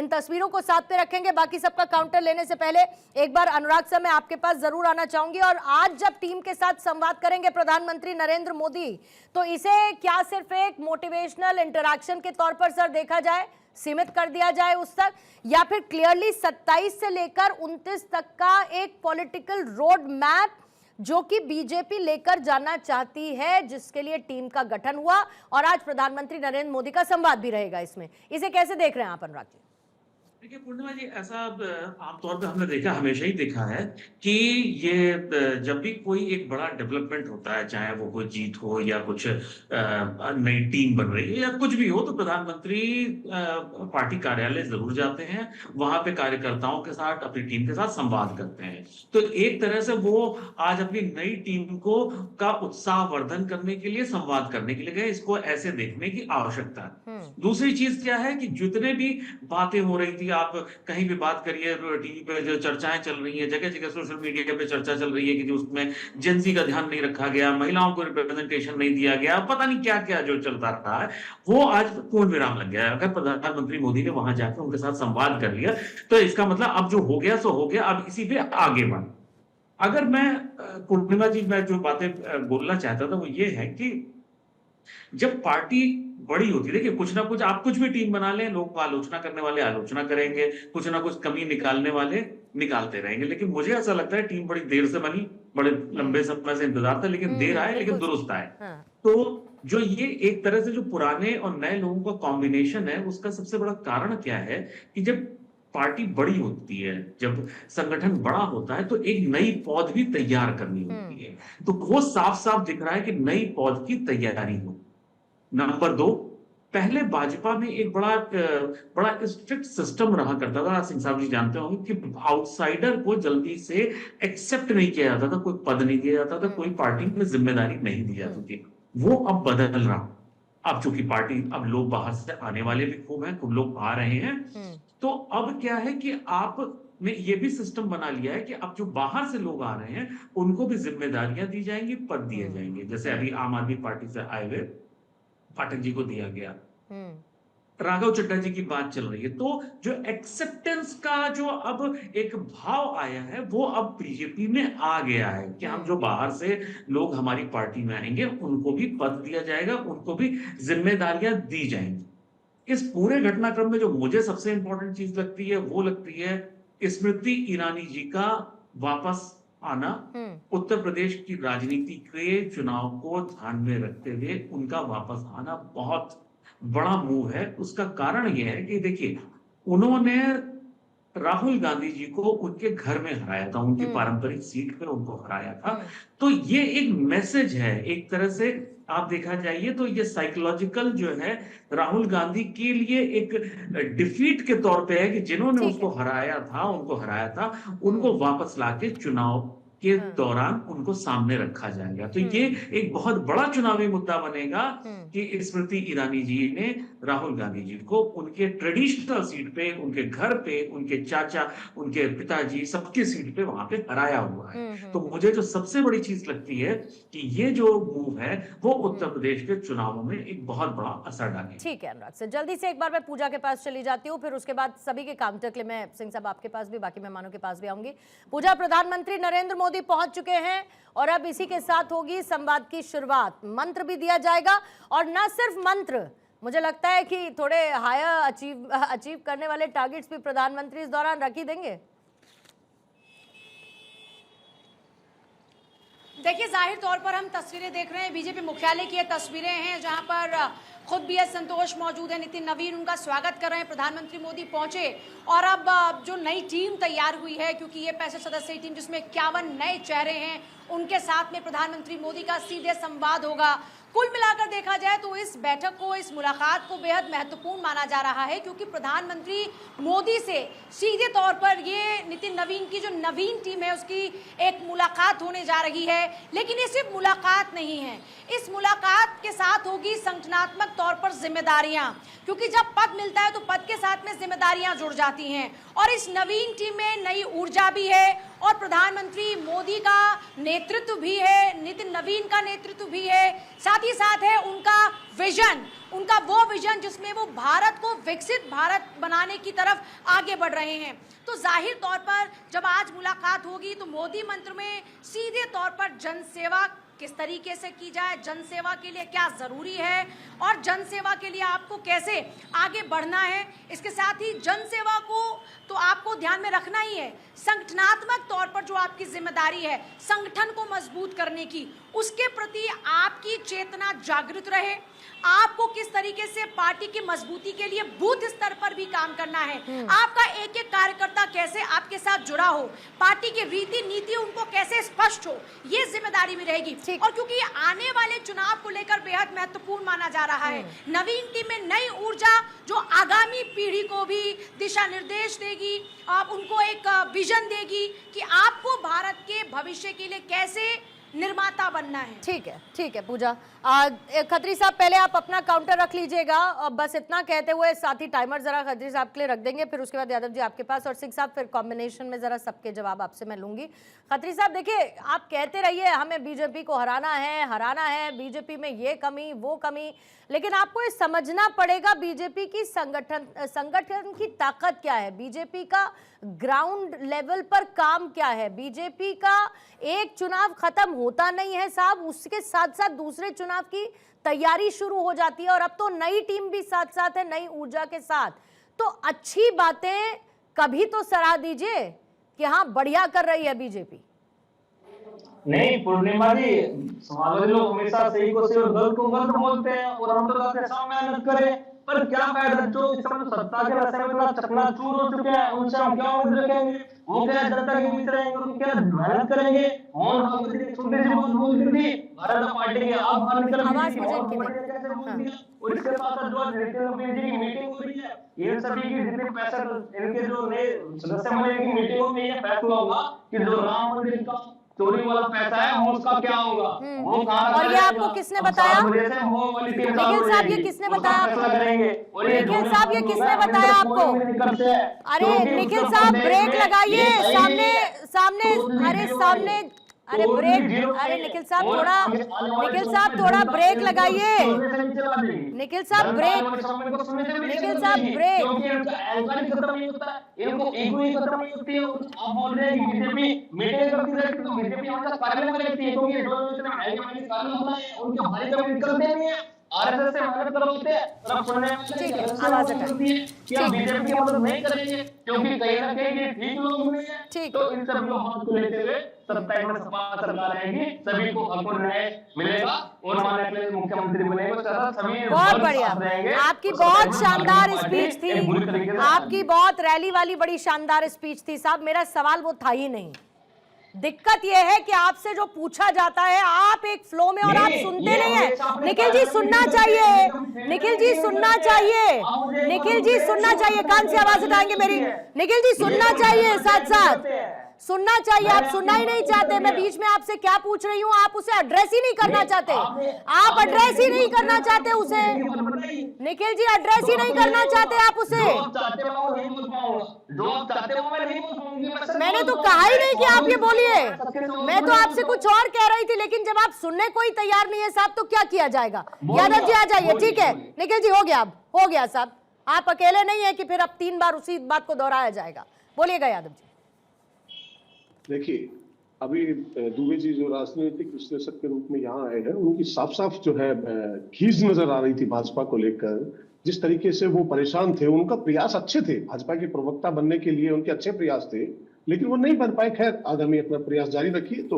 इन तस्वीरों को साथ पे रखेंगे। बाकी सबका काउंटर लेने से पहले एक बार अनुराग सर, मैं आपके पास जरूर आना चाहूंगी। और आज जब टीम के साथ संवाद करेंगे प्रधानमंत्री नरेंद्र मोदी, तो इसे क्या सिर्फ एक मोटिवेशनल इंटरैक्शन के तौर पर सर देखा जाए, सीमित कर दिया जाए उस तक, या फिर क्लियरली 27 से लेकर 29 तक का एक पॉलिटिकल रोड मैप जो कि बीजेपी लेकर जाना चाहती है, जिसके लिए टीम का गठन हुआ और आज प्रधानमंत्री नरेंद्र मोदी का संवाद भी रहेगा इसमें, इसे कैसे देख रहे हैं आप अनुराग जी? देखिए पूर्णिमा जी, ऐसा आमतौर पे हमने देखा, हमेशा ही देखा है कि ये जब भी कोई एक बड़ा डेवलपमेंट होता है, चाहे वो कोई जीत हो या कुछ नई टीम बन रही है या कुछ भी हो, तो प्रधानमंत्री पार्टी कार्यालय जरूर जाते हैं, वहां पे कार्यकर्ताओं के साथ, अपनी टीम के साथ संवाद करते हैं। तो एक तरह से वो आज अपनी नई टीम को का उत्साह वर्धन करने के लिए, संवाद करने के लिए गए। इसको ऐसे देखने की आवश्यकता है। दूसरी चीज क्या है कि जितने भी बातें हो रही थी, आप कहीं भी बात करिए, टीवी पे जो चर्चाएं चल रही है, जगह जगह सोशल मीडिया पे चर्चा चल रही है कि जो उसमें जेंजी का ध्यान नहीं रखा गया, महिलाओं को रिप्रेजेंटेशन नहीं दिया गया, पता नहीं क्या क्या जो चलता रहा है, वो आज पूर्ण विराम लग गया है। अगर प्रधानमंत्री मोदी ने वहां जाकर उनके साथ संवाद कर लिया, तो इसका मतलब अब जो हो गया सो हो गया, अब इसी पे आगे बढ़। अगर मैं पूर्णिमा जी, मैं जो बातें बोलना चाहता था वो ये है कि जब पार्टी बड़ी होती है, देखिए कुछ ना कुछ, आप कुछ भी टीम बना लें, लोग आलोचना करने वाले आलोचना करेंगे, कुछ ना कुछ कमी निकालने वाले निकालते रहेंगे। लेकिन मुझे ऐसा लगता है टीम बड़ी देर से बनी, बड़े लंबे समय से इंतजार था, लेकिन देर आए लेकिन दुरुस्त आए। तो जो ये एक तरह से जो पुराने और नए लोगों का कॉम्बिनेशन है, उसका सबसे बड़ा कारण क्या है कि जब पार्टी बड़ी होती है, जब संगठन बड़ा होता है, तो एक नई पौध भी तैयार करनी होती है। तो वो साफ साफ दिख रहा है कि नई पौध की तैयारी हो। नंबर 2, पहले भाजपा में एक बड़ा स्ट्रिक्ट सिस्टम रहा करता था, सिंह साहब जी जानते होंगे, कि आउटसाइडर को जल्दी से एक्सेप्ट नहीं किया जाता था, कोई पद नहीं दिया जाता था, कोई पार्टी में जिम्मेदारी नहीं दी जाती थी। वो अब बदल रहा। अब चूंकि पार्टी, अब लोग बाहर से आने वाले भी खूब हैं, खूब लोग आ रहे हैं, तो अब क्या है कि आप ने ये भी सिस्टम बना लिया है कि अब जो बाहर से लोग आ रहे हैं, उनको भी जिम्मेदारियां दी जाएंगी, पद दिए जाएंगे। जैसे अभी आम आदमी पार्टी से आए हुए पाठक जी को दिया गया, राघव चड्ढा जी की बात चल रही है। तो जो एक्सेप्टेंस का जो अब एक भाव आया है, वो अब बीजेपी में आ गया है कि हम जो बाहर से लोग हमारी पार्टी में आएंगे, उनको भी पद दिया जाएगा, उनको भी जिम्मेदारियां दी जाएंगी। इस पूरे घटनाक्रम में जो मुझे सबसे इंपॉर्टेंट चीज लगती है, वो लगती है स्मृति ईरानी जी का वापस आना। उत्तर प्रदेश की राजनीति के चुनाव को ध्यान में रखते हुए उनका वापस आना बहुत बड़ा मूव है। उसका कारण यह है कि देखिए, उन्होंने राहुल गांधी जी को उनके घर में हराया था, उनकी पारंपरिक सीट पे उनको हराया था। तो ये एक मैसेज है, एक तरह से आप देखा जाइए तो ये साइकोलॉजिकल जो है राहुल गांधी के लिए एक डिफीट के तौर पे है कि जिन्होंने उसको हराया था, उनको हराया था, उनको वापस लाके चुनाव के दौरान उनको सामने रखा जाएगा। तो ये एक बहुत बड़ा चुनावी मुद्दा बनेगा कि स्मृति ईरानी जी ने राहुल गांधी जी को उनके ट्रेडिशनल सीट पे, उनके घर पे, उनके चाचा, उनके पिताजी, सबके सीट पे वहां पे हराया हुआ है। तो मुझे जो सबसे बड़ी चीज लगती है कि ये जो मूव है वो उत्तर प्रदेश के चुनावों में एक बहुत बड़ा असर डालेगा। ठीक है अनुराग सर, जल्दी से एक बार मैं पूजा के पास चली जाती हूँ, फिर उसके बाद सभी के काउंटर के लिए मैं सिंह साहब आपके पास भी, बाकी मेहमानों के पास भी आऊंगी। पूजा, प्रधानमंत्री नरेंद्र मोदी पहुंच चुके हैं और अब इसी के साथ होगी संवाद की शुरुआत। मंत्र भी दिया जाएगा, और न सिर्फ मंत्र, मुझे लगता है कि थोड़े हायर अचीव करने वाले टारगेट्स भी प्रधानमंत्री इस दौरान रख ही देंगे। देखिए, जाहिर तौर पर हम तस्वीरें देख रहे हैं, बीजेपी मुख्यालय की ये तस्वीरें हैं जहां पर खुद बी एस संतोष मौजूद है, नितिन नवीन उनका स्वागत कर रहे हैं। प्रधानमंत्री मोदी पहुंचे और अब जो नई टीम तैयार हुई है, क्योंकि ये 65 सदस्यीय टीम जिसमें 51 नए चेहरे हैं, उनके साथ में प्रधानमंत्री मोदी का सीधे संवाद होगा। कुल मिलाकर देखा जाए तो इस बैठक को, इस मुलाकात को बेहद महत्वपूर्ण माना जा रहा है, क्योंकि प्रधानमंत्री मोदी से सीधे तौर पर ये नितिन नवीन की जो नवीन टीम है उसकी एक मुलाकात होने जा रही है। लेकिन ये सिर्फ मुलाकात नहीं है, इस मुलाकात के साथ होगी संगठनात्मक तौर पर जिम्मेदारियां, क्योंकि जब पद मिलता है तो पद के साथ में जिम्मेदारियां जुड़ जाती हैं। और इस नवीन टीम में नई ऊर्जा भी है और प्रधानमंत्री मोदी का नेतृत्व भी है, नितिन नवीन का नेतृत्व भी है, साथ साथ ही साथ है उनका विजन, उनका वो विजन जिसमें वो भारत को विकसित भारत बनाने की तरफ आगे बढ़ रहे हैं। तो जाहिर तौर पर जब आज मुलाकात होगी तो मोदी मंत्र में सीधे तौर पर जनसेवा किस तरीके से की जाए, जनसेवा के लिए क्या जरूरी है और जनसेवा के लिए आपको कैसे आगे बढ़ना है, इसके साथ ही जनसेवा को तो आपको ध्यान में रखना ही है, संगठनात्मक तौर पर जो आपकी जिम्मेदारी है संगठन को मजबूत करने की, उसके प्रति आपकी चेतना जागृत रहे। आपको किस तरीके से पार्टी की मजबूती के लिए बूथ स्तर पर भी काम करना है, आपका एक एक कार्यकर्ता कैसे आपके साथ जुड़ा हो, पार्टी की रीति नीति उनको कैसे स्पष्ट हो, ये जिम्मेदारी भी रहेगी। और क्योंकि ये आने वाले चुनाव को लेकर बेहद महत्वपूर्ण माना जा रहा है, नवीन टीम में नई ऊर्जा जो आगामी पीढ़ी को भी दिशा निर्देश देगी, आप उनको एक विजन देगी कि आपको भारत के भविष्य के लिए कैसे निर्माता बनना है। ठीक है पूजा। खत्री साहब पहले आप अपना काउंटर रख लीजिएगा, और बस इतना कहते हुए साथ ही टाइमर जरा खत्री साहब के लिए रख देंगे, फिर उसके बाद यादव जी आपके पास और सिंह साहब, फिर कॉम्बिनेशन में जरा सबके जवाब आपसे मैं लूंगी। खत्री साहब देखिए, आप कहते रहिए हमें बीजेपी को हराना है, बीजेपी में ये कमी वो कमी, लेकिन आपको ये समझना पड़ेगा बीजेपी की संगठन की ताकत क्या है, बीजेपी का ग्राउंड लेवल पर काम क्या है। बीजेपी का एक चुनाव खत्म होता नहीं है साहब, उसके साथ साथ दूसरे चुनाव की तैयारी शुरू हो जाती है, और अब तो नई टीम भी साथ साथ है, नई ऊर्जा के साथ। तो अच्छी बातें कभी तो सराह दीजिए कि हाँ बढ़िया कर रही है बीजेपी। नहीं पूर्णिमा जी, समाजवादी लोग हमेशा सही को सही और गलत को गलत बोलते हैं, और हम तो कहते हैं सब मेहनत करें, पर क्या फायदा, जो इस समय सत्ता के रस्ते में थोड़ा चकनाचूर हो चुके हैं उनसे हम क्या उम्मीद रखेंगे, वो क्या जनता के बीच रहेंगे, उनको क्या मेहनत करेंगे। और हम छोटे से बात बोल दी थी भारत पार्टी के आप बाहर निकल और इसके साथ जो नितिन नवीन जी की मीटिंग हो रही है, ये सभी की जितने पैसा इनके जो नए सदस्य बने की मीटिंगों में ये फैसला होगा कि जो राम मंदिर का चोरी वाला पैसा है वो उसका क्या होगा, वो कहां। और ये आपको किसने बताया निखिल साहब, ये किसने बताया आपको? निखिल साहब ये किसने बताया आपको? अरे निखिल साहब ब्रेक लगाइए, अरे ब्रेक, अरे निखिल साहब थोड़ा ब्रेक लगाइए, निखिल साहब ब्रेक, इनको ईगो ही खत्म नहीं होती है। आप बोल रहे हैं कि बीजेपी मीटिंग करती रहती है, तो बीजेपी हमेशा कार्यालय में रहती है, क्योंकि जो कार्यालय होता है उनके भारी कभी निकलते नहीं है, आरएसएस से मेहनत करवाते हैं, और अब सुनने में होती है कि हम बीजेपी की मदद नहीं करेंगे क्योंकि कहीं ना कहीं ये ठीक लोग नहीं है। तो इन सब हाथ को लेते हुए 27 में सपा सरकार रहेगी, सभी को हक और न्याय मिलेगा और माननीय मुख्यमंत्री बनेंगे, सभी बहुत बढ़िया। आपकी बहुत शानदार स्पीच थी, आपकी बहुत रैली वाली बड़ी शानदार स्पीच थी साहब। मेरा सवाल वो था ही नहीं, दिक्कत यह है कि आपसे जो पूछा जाता है आप एक फ्लो में और आप सुनते नहीं है। निखिल जी सुनना चाहिए, निखिल जी सुनना चाहिए, निखिल जी सुनना चाहिए, कान से आवाज उठाएंगे मेरी, निखिल जी सुनना चाहिए, साथ साथ सुनना चाहिए। आप सुनना ही नहीं चाहते, मैं बीच में आपसे क्या पूछ रही हूँ आप उसे एड्रेस ही नहीं करना चाहते, आप एड्रेस ही नहीं करना चाहते उसे, निखिल जी एड्रेस ही नहीं करना चाहते आप उसे। मैंने तो कहा ही नहीं कि आप ये बोलिए, मैं तो आपसे कुछ और कह रही थी, लेकिन जब आप सुनने कोई तैयार नहीं है साहब तो क्या किया जाएगा। यादव जी आ जाइए, ठीक है निखिल जी हो गया, अब हो गया साहब, आप अकेले नहीं है कि फिर अब 3 बार उसी बात को दोहराया जाएगा। बोलिएगा यादव जी। देखिए अभी दुबे जी जो राजनीतिक विश्लेषक के रूप में यहाँ आए हैं, उनकी साफ साफ जो है खीज नजर आ रही थी भाजपा को लेकर, जिस तरीके से वो परेशान थे। उनका प्रयास अच्छे थे, भाजपा के प्रवक्ता बनने के लिए उनके अच्छे प्रयास थे, लेकिन वो नहीं बन पाए। खैर आगामी अपना प्रयास जारी रखिए तो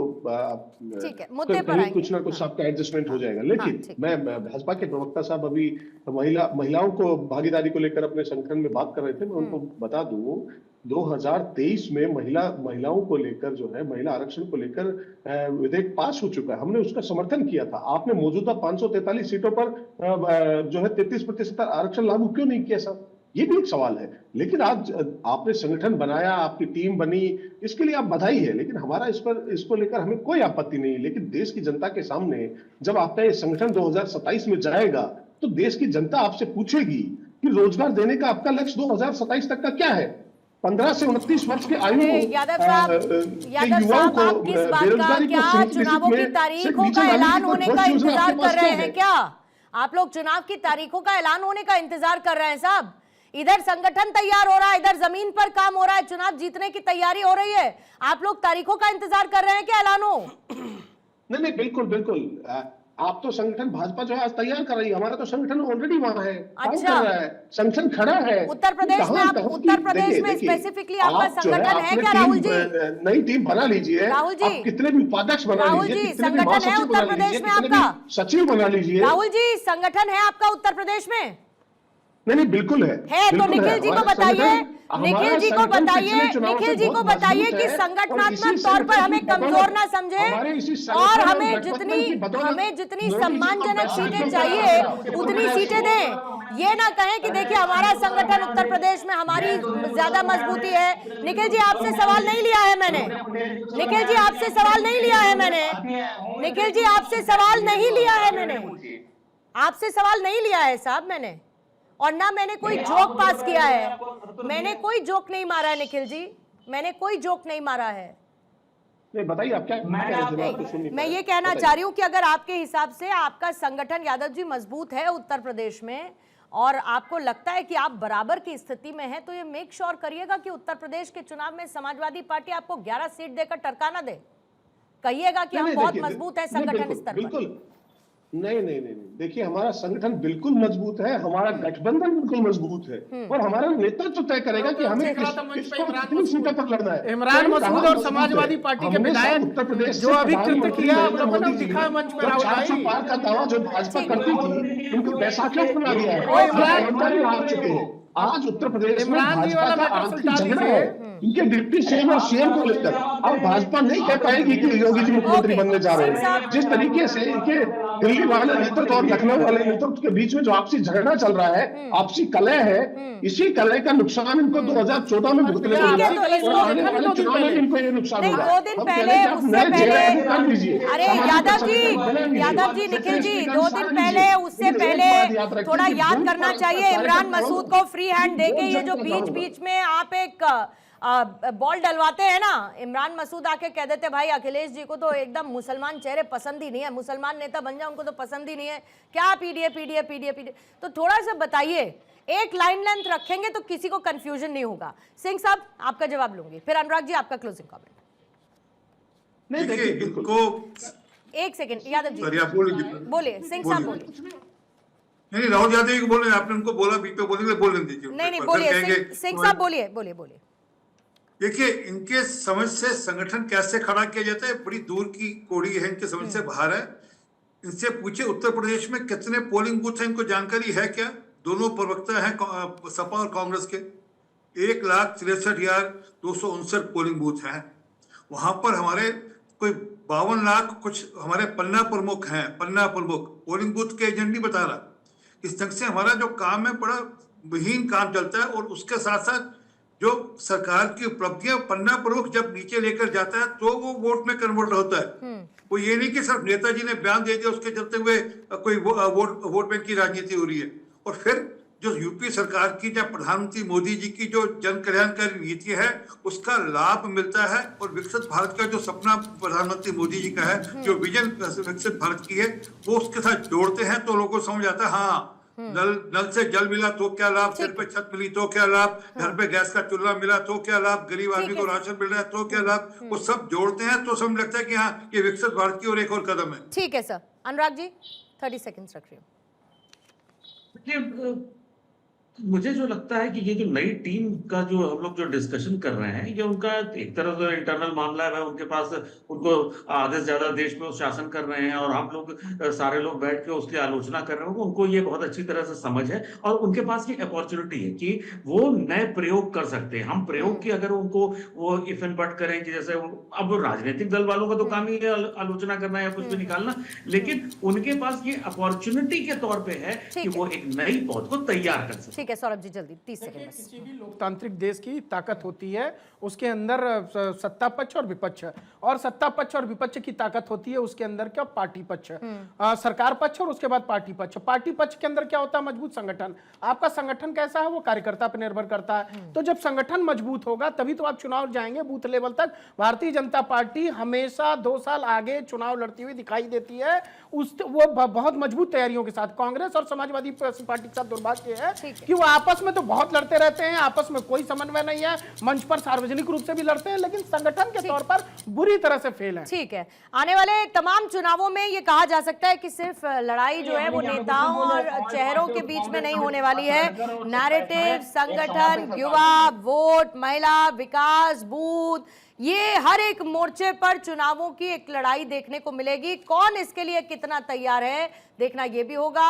कुछ ना कुछ आपका एडजस्टमेंट हो जाएगा। लेकिन मैं भाजपा के प्रवक्ता साहब अभी महिलाओं को भागीदारी को लेकर अपने संगठन में बात कर रहे थे, मैं उनको बता दूं 2023 में महिलाओं को लेकर जो है महिला आरक्षण को लेकर विधेयक पास हो चुका है, हमने उसका समर्थन किया था। आपने मौजूदा 543 सीटों पर जो है 33% आरक्षण लागू क्यों नहीं किया साहब, ये भी एक सवाल है। लेकिन आज आपने संगठन बनाया, आपकी टीम बनी, इसके लिए आप बधाई है, लेकिन हमारा इसको लेकर हमें कोई आपत्ति नहीं। लेकिन देश की जनता के सामने जब आपका ये संगठन 2027 में जाएगा तो देश की जनता आपसे पूछेगी कि रोजगार देने का आपका लक्ष्य 2027 तक का क्या है। 15 से 29 वर्ष के आयु यादव साहब, आप किस बात का, क्या चुनावों की तारीखों का ऐलान होने का इंतजार कर रहे हैं? क्या आप लोग चुनाव की तारीखों का ऐलान होने का इंतजार कर रहे हैं साहब? इधर संगठन तैयार हो रहा है, इधर जमीन पर काम हो रहा है, चुनाव जीतने की तैयारी हो रही है, आप लोग तारीखों का इंतजार कर रहे हैं क्या ऐलान हो? नहीं, बिल्कुल बिल्कुल। आप तो संगठन भाजपा जो है आज तैयार कर रही है, हमारा तो संगठन ऑलरेडी वहां है, काम कर रहा है, संगठन खड़ा है। उत्तर प्रदेश में स्पेसिफिकली आपका संगठन है क्या राहुल जी? नई टीम बना लीजिए राहुल जी, आप कितने भी उपाध्यक्ष बना लीजिए, संगठन है उत्तर प्रदेश में आपका, सचिव बना लीजिए। राहुल जी, संगठन है आपका उत्तर प्रदेश में? नहीं, बिल्कुल है तो निखिल जी को बताइए, निखिल जी को बताइए कि संगठनात्मक तौर पर हमें कमजोर ना समझे और हमें जितनी सम्मानजनक सीटें चाहिए उतनी सीटें दें। ये ना कहें कि देखिए हमारा संगठन उत्तर प्रदेश में हमारी ज्यादा मजबूती है। निखिल जी, आपसे सवाल नहीं लिया है मैंने, निखिल जी आपसे सवाल नहीं लिया है मैंने, निखिल जी आपसे सवाल नहीं लिया है मैंने, आपसे सवाल नहीं लिया है साहब मैंने, और ना मैंने कोई जोक पास किया है, मैंने कोई जोक नहीं मारा है निखिल जी, मैंने कोई जोक नहीं मारा है। नहीं, बताइए आप क्या मैं ये कहना चाह रही हूँ कि अगर आपके हिसाब से आपका संगठन यादव जी मजबूत है उत्तर प्रदेश में और आपको लगता है कि आप बराबर की स्थिति में हैं, तो ये मेक श्योर करिएगा कि उत्तर प्रदेश के चुनाव में समाजवादी पार्टी आपको 11 सीट देकर टरका ना दे। कहिएगा कि हम बहुत मजबूत है संगठन स्तर पर। नहीं, देखिए हमारा संगठन बिल्कुल मजबूत है, हमारा गठबंधन बिल्कुल मजबूत है और हमारा नेतृत्व तय करेगा कि हमें कितनी सीटों पर लड़ना है। इमरान मसूद और समाजवादी पार्टी के विधायक उत्तर प्रदेश जो अभी कृत्य किया दिखा मंच पर 400 पार का दावा जो भाजपा करती थी उनको बैसाखियों को बना दिया है, हार चुके हैं। आज उत्तर प्रदेश में भाजपा का आंतरिक झगड़ा है इनके डिप्टी सीएम और सीएम को लेकर। अब भाजपा नहीं कह पाएगी कि योगी जी मुख्यमंत्री बनने जा रहे हैं। जिस तरीके से इनके दिल्ली वाले नेतृत्व और लखनऊ वाले नेतृत्व के बीच में जो आपसी झगड़ा चल रहा है, आपसी कलह है, इसी कलह का नुकसान इनको 2014 में भुगतने को मिला और आने वाले चुनाव में इनको ये नुकसान होगा। 2 दिन पहले, उससे पहले, अरे यादव जी, निखिल जी, 2 दिन पहले, उससे पहले थोड़ा याद करना चाहिए इमरान मसूद को फ्री हैंड देके ये जो बीच में आप एक बॉल डलवाते हैं ना, इमरान मसूद आके कह देते भाई अखिलेश जी को तो एकदम मुसलमान चेहरे पसंद ही नहीं है, मुसलमान नेता बन जाए उनको तो पसंद ही नहीं है, क्या पीडीए। तो थोड़ा सा बताइए, एक लाइन लेंथ रखेंगे तो किसी को कंफ्यूजन नहीं होगा। सिंह साहब आपका जवाब लूंगी, फिर अनुराग जी आपका क्लोजिंग कमेंट। नहीं, देखिए इनको एक सेकंड यादव जी बोलिए, सिंह साहब बोलिए। नहीं, राहुल यादव को बोल रहे हैं, आपने उनको बोला बीच पे बोलेंगे, बोलने दीजिए। नहीं, बोलिए सिंह साहब, बोलिए। देखिए, इनके समझ से संगठन कैसे खड़ा किया जाता है बड़ी दूर की कौड़ी है, इनके समझ से बाहर है। इनसे पूछे उत्तर प्रदेश में कितने पोलिंग बूथ हैं, इनको जानकारी है क्या? दोनों प्रवक्ता हैं सपा और कांग्रेस के। 1,63,259 पोलिंग बूथ हैं। वहां पर हमारे कोई 52 लाख कुछ हमारे पन्ना प्रमुख हैं, पन्ना प्रमुख पोलिंग बूथ के एजेंट नहीं बता रहा। इस ढंग से हमारा जो काम है बड़ा महीन काम चलता है और उसके साथ साथ जो सरकार की उपलब्धियां पन्ना प्रमुख जब नीचे लेकर जाता है तो वो वोट में कन्वर्ट होता है। वो ये नहीं कि सिर्फ नेताजी ने बयान दे दिया उसके चलते हुए कोई वोट बैंक की राजनीति हो रही है। और फिर जो यूपी सरकार की या प्रधानमंत्री मोदी जी की जो जन कल्याणकारी नीति है उसका लाभ मिलता है और विकसित भारत का जो सपना प्रधानमंत्री मोदी जी का है, जो विजन विकसित भारत की है, वो उसके साथ जोड़ते हैं तो लोगों को समझ आता है हाँ नल से जल मिला तो क्या लाभ, सिर पे छत मिली तो क्या लाभ, घर पे गैस का चूल्हा मिला तो क्या लाभ, गरीब आदमी को राशन मिल रहा है तो क्या लाभ। वो सब जोड़ते हैं तो समझ लगता है कि हाँ ये विकसित भारत की और एक और कदम है। ठीक है सर। अनुराग जी 30 सेकंड्स रख रही हूँ। मुझे जो लगता है कि ये जो नई टीम का जो हम लोग जो डिस्कशन कर रहे हैं, ये उनका एक तरह से इंटरनल मामला है। उनके पास उनको आधे से ज्यादा देश में शासन कर रहे हैं और हम लोग सारे लोग बैठ के उसकी आलोचना कर रहे हैं। उनको ये बहुत अच्छी तरह से समझ है और उनके पास ये अपॉर्चुनिटी है कि वो नए प्रयोग कर सकते हैं। हम प्रयोग की अगर उनको वो इफ एंड बट करें कि जैसे अब राजनीतिक दल वालों का तो काम ही है आलोचना करना या कुछ भी निकालना, लेकिन उनके पास ये अपॉर्चुनिटी के तौर पर है कि वो एक नई पौध को तैयार कर सकते हैं। ठीक है सौरभ जी, जल्दी 30 सेकंड बस। किसी भी लोकतांत्रिक देश की ताकत होती है उसके अंदर सत्ता पक्ष और विपक्ष, और सत्ता पक्ष और विपक्ष की ताकत होती है उसके अंदर क्या, पार्टी पक्ष, सरकार पक्ष और उसके बाद पार्टी पक्ष। पार्टी पक्ष के अंदर क्या होता है, मजबूत संगठन। आपका संगठन कैसा है वो कार्यकर्ता पर निर्भर करता है। तो जब संगठन मजबूत होगा तभी तो आप चुनाव जाएंगे बूथ लेवल तक। भारतीय जनता पार्टी हमेशा 2 साल आगे चुनाव लड़ती हुई दिखाई देती है, वो बहुत मजबूत तैयारियों के साथ। कांग्रेस और समाजवादी पार्टी के साथ दुर्भाग्य है कि वो आपस में तो बहुत लड़ते रहते हैं, आपस में कोई समन्वय नहीं है, मंच पर सार्वजनिक रूप से भी लड़ते हैं, लेकिन संगठन के तौर पर बुरी तरह से फेल है। ठीक है, आने वाले तमाम चुनावों में ये कहा जा सकता है कि सिर्फ लड़ाई जो है वो नेताओं और चेहरों के बीच में नहीं होने वाली है। नैरेटिव, संगठन, युवा, वोट, महिला, विकास, बूथ, ये हर एक मोर्चे पर चुनावों की एक लड़ाई देखने को मिलेगी। कौन इसके लिए कितना तैयार है देखना ये भी होगा।